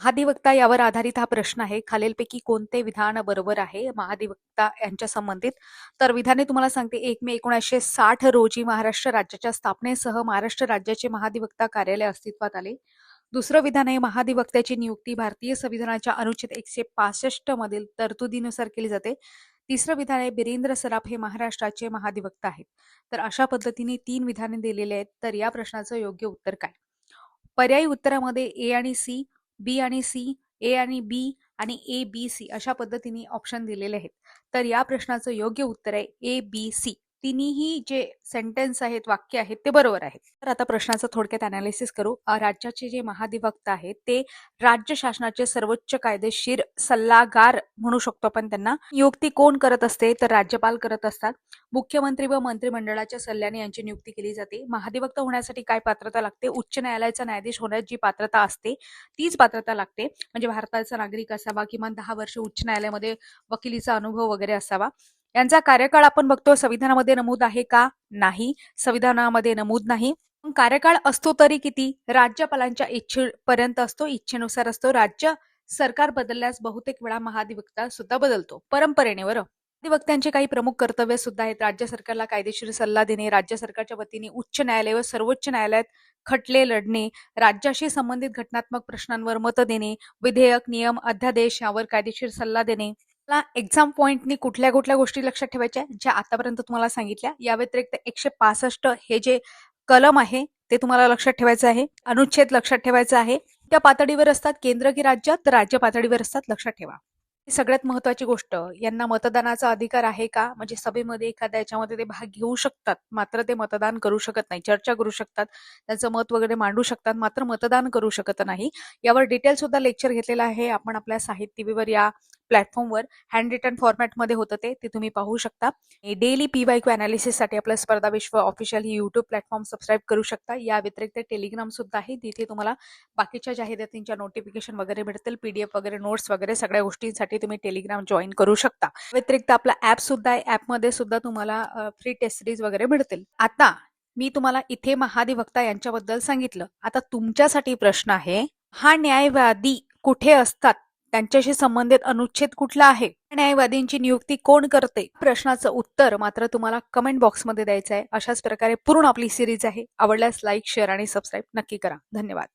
महाधिवक्ता यावर आधारित हा प्रश्न आहे. खालीलपैकी कोणते विधान बरोबर आहे महाधिवक्ता यांच्या संबंधित? तर विधाने तुम्हाला सांगते. 1 मे 1960 रोजी महाराष्ट्र राज्याच्या स्थापनेसह महाराष्ट्र राज्याचे महाधिवक्ता कार्यालय अस्तित्वात आले. दुसरं विधान आहे महाधिवक्त्याची नियुक्ती भारतीय संविधानाच्या अनुच्छेद 165 मधील तरतुदीनुसार केली जाते. तिसरं विधान आहे बिरेंद्र सराफ हे महाराष्ट्राचे महाधिवक्ता आहेत. तर अशा पद्धतीने 3 विधाने दिलेली आहेत. तर या प्रश्नाचं योग्य उत्तर काय? पर्यायी उत्तरामध्ये ए आणि सी, बी आणि सी, ए आणि बी आणि ए बी सी अशा पद्धतीने ऑप्शन दिलेले आहेत. तर या प्रश्नाचं योग्य उत्तर आहे ए बी सी. तिन्ही जे सेंटेन्स आहेत, वाक्य आहेत ते बरोबर आहेत. तर आता प्रश्नाचं थोडक्यात अनालिसिस करू. राज्याचे जे महाधिवक्ता आहेत ते राज्य शासनाचे सर्वोच्च कायदेशीर सल्लागार म्हणू शकतो आपण त्यांना. नियुक्ती कोण करत असते? तर राज्यपाल करत असतात. मुख्यमंत्री व मंत्रिमंडळाच्या सल्ल्याने यांची नियुक्ती केली जाते. महाधिवक्ता होण्यासाठी काय पात्रता लागते? उच्च न्यायालयाचा न्यायाधीश होण्याची जी पात्रता असते तीच पात्रता लागते. म्हणजे भारताचा नागरिक असावा, किमान 10 वर्ष उच्च न्यायालयामध्ये वकिलीचा अनुभव वगैरे असावा. यांचा कार्यकाळ आपण बघतो संविधानामध्ये नमूद आहे का? नाही, संविधानामध्ये नमूद नाही. कार्यकाळ असतो तरी किती? राज्यपालांच्या इच्छेपर्यंत असतो, इच्छेनुसार असतो. राज्य सरकार बदलल्यास बहुतेक वेळा महाधिवक्ता सुद्धा बदलतो परंपरेने. बरं, अधिवक्त्यांचे काही प्रमुख कर्तव्य सुद्धा आहेत. राज्य सरकारला कायदेशीर सल्ला देणे, राज्य सरकारच्या वतीने उच्च न्यायालय व सर्वोच्च न्यायालयात खटले लढणे, राज्याशी संबंधित घटनात्मक प्रश्नांवर मत देणे, विधेयक, नियम, अध्यादेश यावर कायदेशीर सल्ला देणे. मला एक्झाम पॉइंटनी कुठल्या कुठल्या गोष्टी लक्षात ठेवायच्या ज्या आतापर्यंत तुम्हाला सांगितल्या. या व्यतिरिक्त 165 हे जे कलम आहे ते तुम्हाला लक्षात ठेवायचं आहे. अनुच्छेद लक्षात ठेवायचा आहे. त्या पातळीवर असतात, केंद्र की राज्य? तर राज्य पातळीवर असतात, लक्षात ठेवा. सगळ्यात महत्वाची गोष्ट, यांना मतदानाचा अधिकार आहे का? म्हणजे सभेमध्ये एखाद्या याच्यामध्ये ते भाग घेऊ शकतात, मात्र ते मतदान करू शकत नाही. चर्चा करू शकतात, त्यांचं मत वगैरे मांडू शकतात, मात्र मतदान करू शकत नाही. यावर डिटेल सुद्धा लेक्चर घेतलेला आहे आपण आपल्या साहित्य टीव्हीवर, या प्लॅटफॉर्मवर. हँड रिटन फॉर्मॅटमध्ये होतं ते तुम्ही पाहू शकता. डेली PYQ अनालिसिससाठी आपलं स्पर्धा विश्व ऑफिशियल ही युट्यूब प्लॅटफॉर्म सबस्क्राईब करू शकता. या व्यतिरिक्त टेलिग्राम सुद्धा आहे, तिथे तुम्हाला बाकीच्या जाहिरातींच्या नोटिफिकेशन वगैरे भेटतील, PDF वगैरे, नोट्स वगैरे सगळ्या गोष्टींसाठी तुम्ही टेलिग्राम जॉईन करू शकता. व्यतिरिक्त आपला ऍप सुद्धा आहे, ऍपमध्ये सुद्धा तुम्हाला फ्री टेस्ट सिरीज वगैरे मिळतील. आता मी तुम्हाला इथे महाधिवक्ता यांच्याबद्दल सांगितलं. आता तुमच्यासाठी प्रश्न आहे, हा न्यायवादी कुठे असतात? त्यांच्याशी संबंधित अनुच्छेद कुठला आहे? न्यायवादींची नियुक्ती कोण करते? प्रश्नाचं उत्तर मात्र तुम्हाला कमेंट बॉक्समध्ये द्यायचं आहे. अशाच प्रकारे पूर्ण आपली सिरीज आहे. आवडल्यास लाईक, शेअर आणि सबस्क्राईब नक्की करा. धन्यवाद.